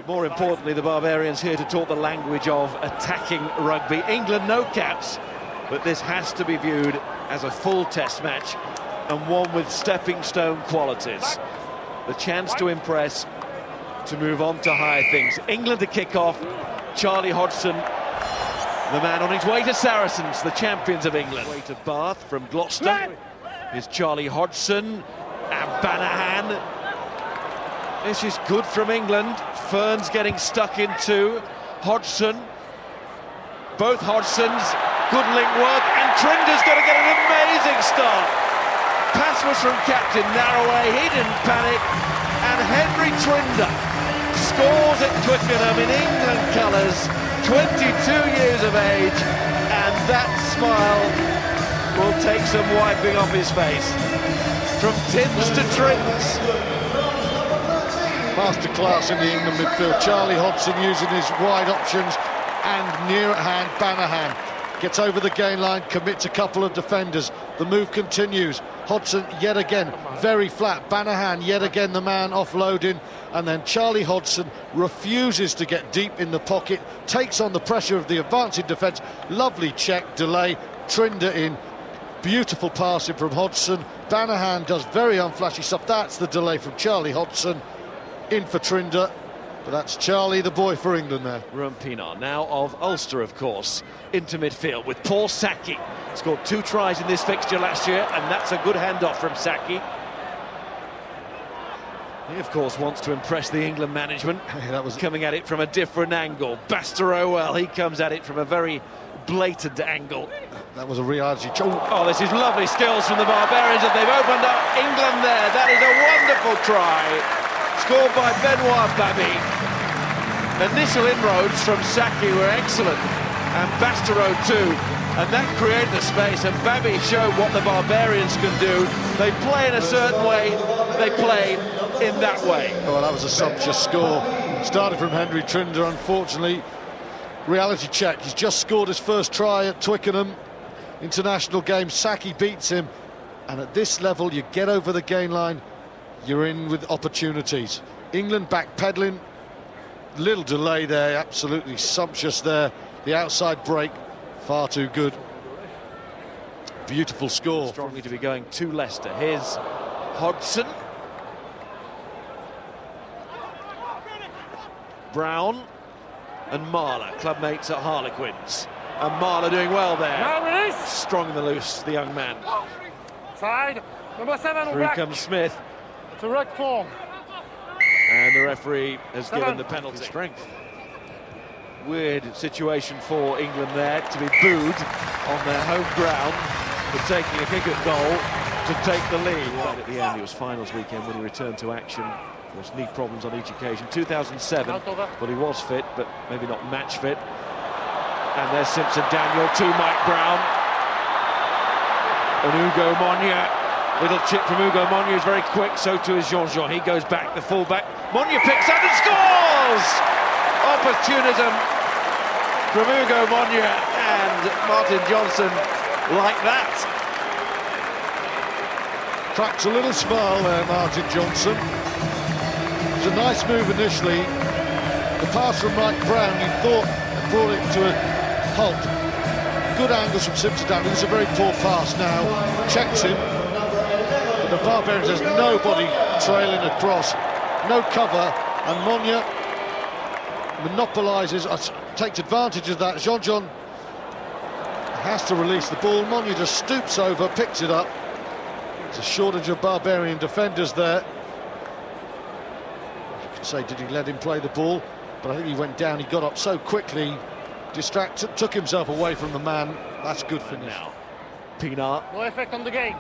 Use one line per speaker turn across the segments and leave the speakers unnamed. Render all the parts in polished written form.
More importantly, the Barbarians here to talk the language of attacking rugby. England, no caps, but this has to be viewed as a full test match and one with stepping stone qualities. The chance to impress, to move on to higher things. England to kick off. Charlie Hodgson, the man on his way to Saracens, the champions of England. Way to Bath from Gloucester is Charlie Hodgson and Banahan. This is good from England. Fern's getting stuck into Hodgson. Both Hodgsons, good link work, and Trinder's got to get an amazing start. Pass was from captain Narroway, he didn't panic, and Henry Trinder scores at Twickenham in England colours, 22 years of age, and that smile will take some wiping off his face. From tins to trins.
Masterclass in the England midfield. Charlie Hodgson using his wide options, and near at hand Banahan gets over the gain line, commits a couple of defenders. The move continues. Hodgson yet again very flat. Banahan yet again the man offloading, and then Charlie Hodgson refuses to get deep in the pocket, takes on the pressure of the advancing defence. Lovely check, delay, Trinder in. Beautiful passing from Hodgson. Banahan does very unflashy stuff. That's the delay from Charlie Hodgson. In for Trinder, but that's Charlie, the boy for England there.
Rumpina, now of Ulster, of course, into midfield with Paul Saki. Scored 2 tries in this fixture last year, and that's a good handoff from Saki. He, of course, wants to impress the England management. That was coming at it from a different angle. Bastareaud, well, he comes at it from a very blatant angle.
That was a reality.
Oh, this is lovely skills from the Barbarians, and they've opened up England there. That is a wonderful try. Scored by Benoit Babi. Initial inroads from Saki were excellent, and Bastareaud too, and that created the space, and Babi showed what the Barbarians can do. They play in a certain way, they play in that way.
Oh, that was a sumptuous score. Started from Henry Trinder, unfortunately. Reality check, he's just scored his first try at Twickenham international game. Saki beats him, and at this level you get over the gain line, you're in with opportunities. England backpedaling, little delay there, absolutely sumptuous there. The outside break, far too good. Beautiful score.
Strongly to be going to Leicester. Here's Hodgson. Brown and Marler, clubmates at Harlequins. And Marler doing well there. Strong in the loose, the young man.
Side, number 7.
Through comes Smith.
To right form.
And the referee has given the penalty. Strength. Weird situation for England there to be booed on their home ground for taking a kick at goal to take the lead. Right at the end, it was finals weekend when he returned to action. Of course, knee problems on each occasion. 2007, but he was fit, but maybe not match fit. And there's Simpson-Daniel to Mike Brown. And Hugo Monye. Little chip from Hugo Monye is very quick, so too is Jean-Jean. He goes back, the full-back. Monye picks up and scores! Opportunism from Hugo Monye and Martin Johnson like that.
Cracks a little smile there, Martin Johnson. It was a nice move initially. The pass from Mike Brown, you thought, brought it to a halt. Good angles from Simpson-Daniel. It's a very poor pass now. Checks him. The Barbarians, there's nobody trailing across, no cover, and Monye monopolises, takes advantage of that. Jean-Jean has to release the ball. Monye just stoops over, picks it up. It's a shortage of Barbarian defenders there. You could say, did he let him play the ball? But I think he went down, he got up so quickly, took himself away from the man. That's good for now.
Pinar.
No effect on the game.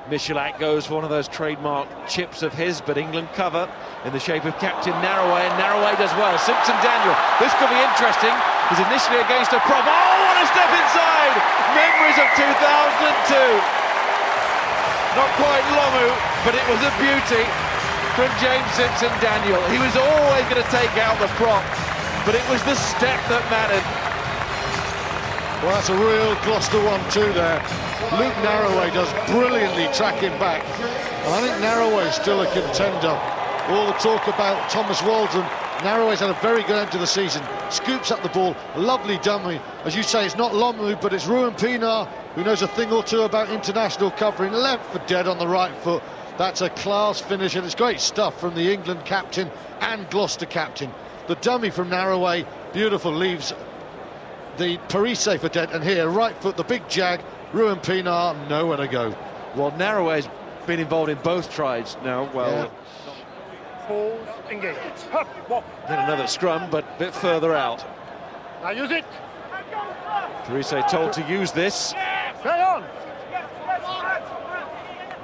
Michalak goes for one of those trademark chips of his, but England cover in the shape of captain Narroway, and Narroway does well. Simpson-Daniel, this could be interesting. He's initially against a prop. Oh, what a step inside! Memories of 2002. Not quite Lomu, but it was a beauty from James Simpson-Daniel. He was always going to take out the prop, but it was the step that mattered.
Well, that's a real Gloucester 1-2 there. Luke Narroway does brilliantly track him back. And I think Narroway's still a contender. All the talk about Thomas Waldron Narroway's had a very good end to the season. Scoops up the ball, lovely dummy. As you say, it's not Lomu, but it's Ruben Pienaar, who knows a thing or two about international covering. Left for dead on the right foot. That's a class finish, and it's great stuff from the England captain and Gloucester captain. The dummy from Narroway, beautiful, leaves the Parise for dead, and here, right foot, the big jag, Ruben Pienaar, nowhere to go.
Well, Narroway's been involved in both tries now. Well,
Yeah.
Pause, engage. Hop, walk.
then another scrum, but a bit further out.
Now use it.
Parise told to use this.
Play on.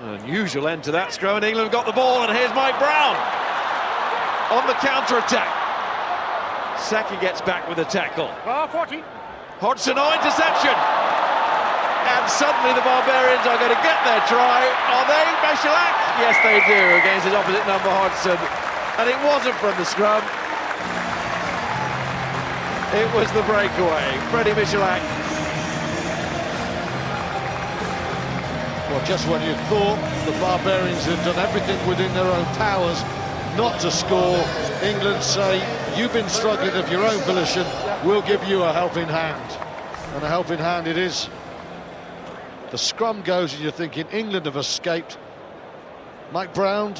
An unusual end to that scrum, and England got the ball, and here's Mike Brown on the counter-attack. Saki gets back with a tackle.
40.
Hodgson, interception! And suddenly the Barbarians are going to get their try. Are they? Michalak? Yes, they do, against his opposite number, Hodgson. And it wasn't from the scrum. It was the breakaway. Freddie Michalak.
Well, just when you thought the Barbarians had done everything within their own powers not to score, England say, you've been struggling of your own volition, we'll give you a helping hand. And a helping hand it is. The scrum goes and you're thinking England have escaped. Mike Brown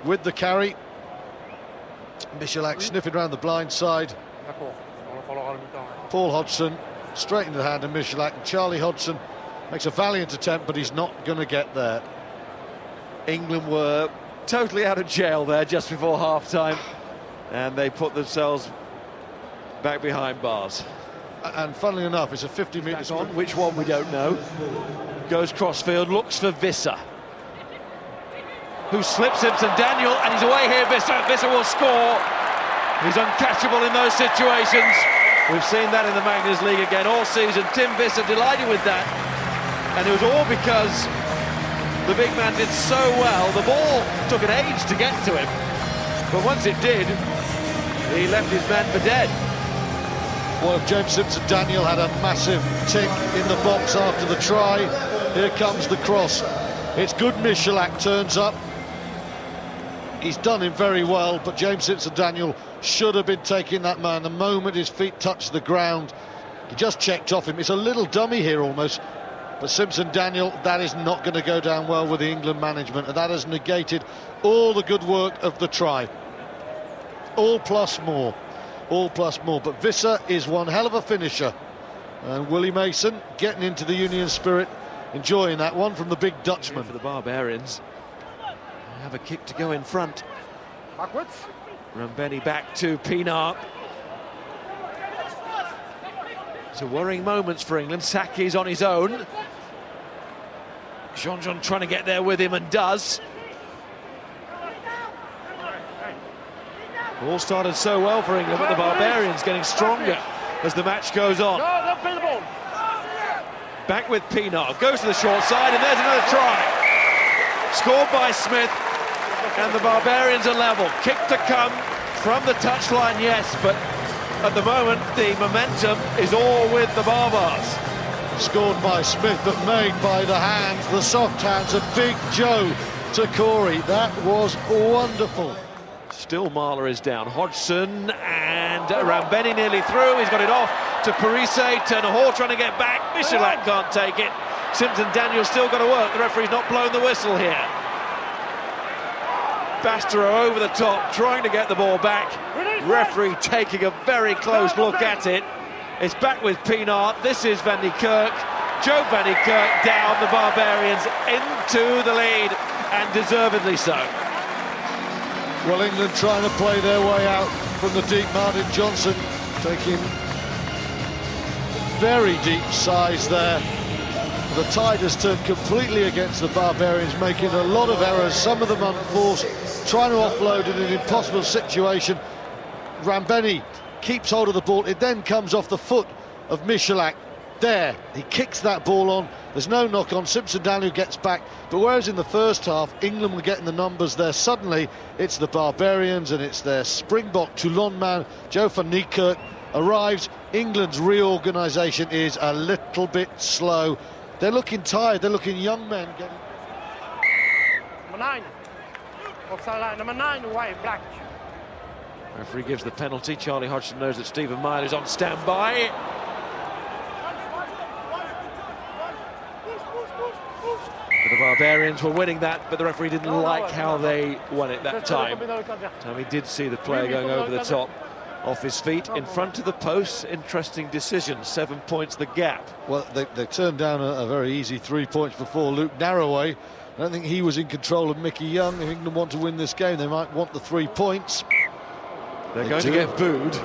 with the carry. Michalak sniffing around the blind side. Paul Hodgson straight into the hand of Michalak, and Charlie Hodgson makes a valiant attempt, but he's not going to get there.
England were totally out of jail there just before half-time, and they put themselves back behind bars.
And funnily enough, it's a 50-metre
On, which one we don't know. Goes crossfield, looks for Visser, who slips Simpson Daniel, and he's away here. Visser will score. He's uncatchable in those situations. We've seen that in the Magners League again all season. Tim Visser delighted with that, and it was all because the big man did so well. The ball took an age to get to him, but once it did, he left his man for dead.
Well, James Simpson-Daniel had a massive tick in the box after the try. Here comes the cross. It's good. Michalak turns up. He's done him very well, but James Simpson-Daniel should have been taking that man the moment his feet touched the ground. He just checked off him. It's a little dummy here almost, but Simpson-Daniel, that is not going to go down well with the England management, and that has negated all the good work of the try. All plus more. All plus more, but Visser is one hell of a finisher, and Willie Mason getting into the Union spirit, enjoying that one from the big Dutchman.
For the Barbarians, they have a kick to go in front.
Backwards.
Rambeni back to Pienaar. So worrying moments for England. Saki's on his own. Jean-Jean trying to get there with him, and does. All started so well for England, but the Barbarians getting stronger as the match goes on. Back with Pienaar, goes to the short side, and there's another try. Scored by Smith, and the Barbarians are level. Kick to come from the touchline, yes, but at the moment the momentum is all with the Barbars.
Scored by Smith, but made by the hands, the soft hands of Big Joe to Corey. That was wonderful.
Still Marler is down. Hodgson and Rambeni nearly through. He's got it off to Parise. Turner Hall trying to get back. Michalak can't take it. Simpson-Daniel still got to work. The referee's not blown the whistle here. Bastareaud over the top, trying to get the ball back. Referee taking a very close look at it. It's back with Pienaar. This is Van der Kerk. Joe Van der Kerk down. The Barbarians into the lead, and deservedly so.
Well, England trying to play their way out from the deep. Martin Johnson taking very deep size there. The tide has turned completely against the Barbarians, making a lot of errors, some of them unforced, trying to offload in an impossible situation. Rambeni keeps hold of the ball. It then comes off the foot of Michalak. There, he kicks that ball on. There's no knock on. Simpson-Daniel gets back, but whereas in the first half England were getting the numbers there, suddenly it's the Barbarians, and it's their Springbok Toulon man Joe van der Kerk arrives. England's reorganisation is a little bit slow. They're looking tired. They're looking young men getting...
Number 9. Offside line. Number 9 away. Black.
Referee gives the penalty. Charlie Hodgson knows that Stephen Mile is on standby. The Barbarians were winning that, but the referee didn't like how they won it that time. He did see the player going over the top, off his feet, in front of the post. Interesting decision, 7 points the gap.
Well, they turned down a very easy 3 points before. Luke Narroway, I don't think he was in control of Mickey Young. If England want to win this game, they might want the 3 points.
They're going to get booed.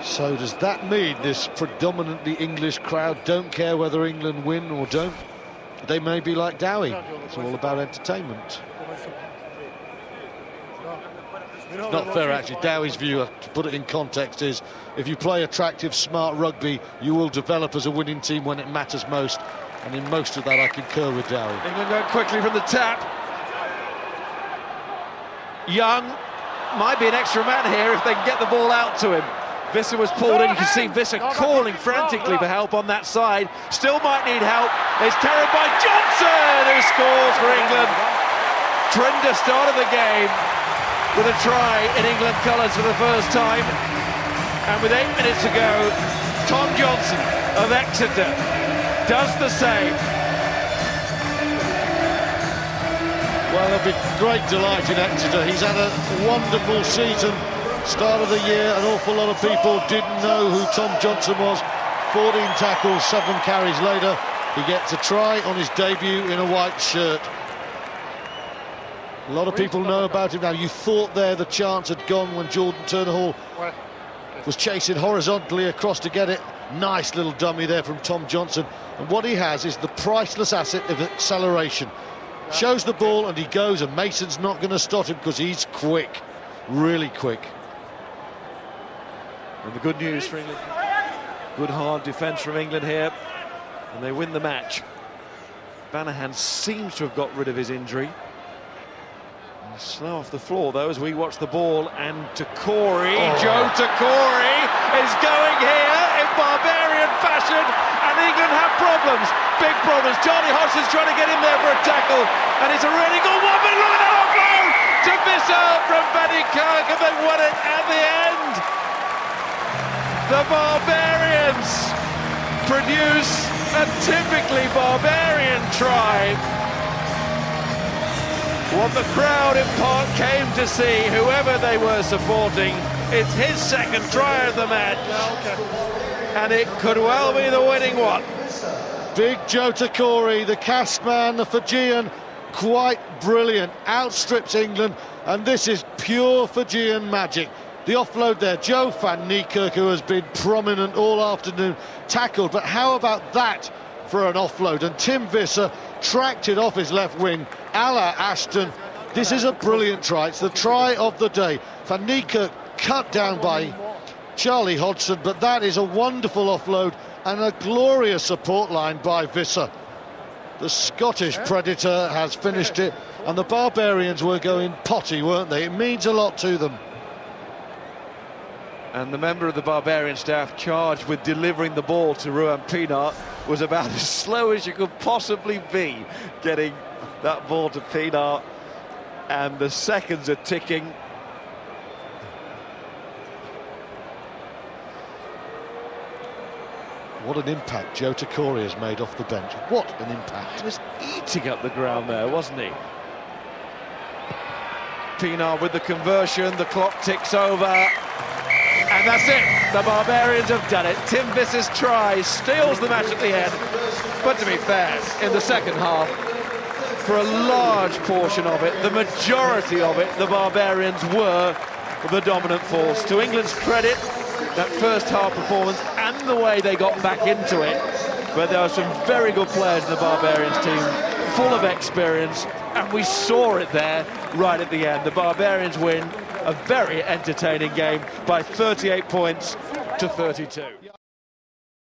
So does that mean this predominantly English crowd don't care whether England win or don't? They may be like Dowie. It's all about entertainment. It's not fair, actually. Dowie's view, to put it in context, is if you play attractive, smart rugby, you will develop as a winning team when it matters most. And in most of that, I concur with Dowie.
England going quickly from the tap. Young might be an extra man here if they can get the ball out to him. Visser was pulled in. You can see Visser calling frantically for help on that side. Still might need help. It's carried by Johnson, who scores for England. Tremendous start of the game with a try in England colours for the first time. And with 8 minutes to go, Tom Johnson of Exeter does the same.
Well, there'll be great delight in Exeter. He's had a wonderful season. Start of the year, an awful lot of people didn't know who Tom Johnson was. 14 tackles, 7 carries later. He gets a try on his debut in a white shirt. A lot of people know about him now. You thought there the chance had gone when Jordan Turner-Hall was chasing horizontally across to get it. Nice little dummy there from Tom Johnson. And what he has is the priceless asset of acceleration. Shows the ball and he goes, and Mason's not going to stop him because he's quick, really quick.
And the good news for England, good hard defence from England here, and they win the match. Banahan seems to have got rid of his injury. He's slow off the floor though as we watch the ball, and Takori, Joe Takori is going here in Barbarian fashion, and England have problems, big problems. Charlie Hodgson's trying to get in there for a tackle, and it's a really good one, but look at that offload to Visser from Benny Kirk, and they won it at the end. The Barbarians produce a typically Barbarian try. What the crowd in part came to see, whoever they were supporting, it's his second try of the match. And it could well be the winning one.
Big Joe Takori, the cast man, the Fijian, quite brilliant. Outstrips England, and this is pure Fijian magic. The offload there, Joe van Niekerk, who has been prominent all afternoon, tackled, but how about that for an offload? And Tim Visser tracked it off his left wing, a la Ashton. This is a brilliant try, it's the try of the day. Van Niekerk cut down by Charlie Hodgson, but that is a wonderful offload and a glorious support line by Visser. The Scottish Predator has finished it, and the Barbarians were going potty, weren't they? It means a lot to them.
And the member of the Barbarian staff charged with delivering the ball to Ruan Pienaar was about as slow as you could possibly be getting that ball to Pienaar, and the seconds are ticking.
What an impact Joe Takori has made off the bench. What an impact.
He was eating up the ground there, wasn't he? Pienaar with the conversion, the clock ticks over. And that's it, the Barbarians have done it. Tim Visser's try steals the match at the end. But to be fair, in the second half, for a large portion of it, the majority of it, the Barbarians were the dominant force. To England's credit, that first half performance and the way they got back into it, but there are some very good players in the Barbarians team, full of experience, and we saw it there right at the end. The Barbarians win a very entertaining game by 38 points to 32.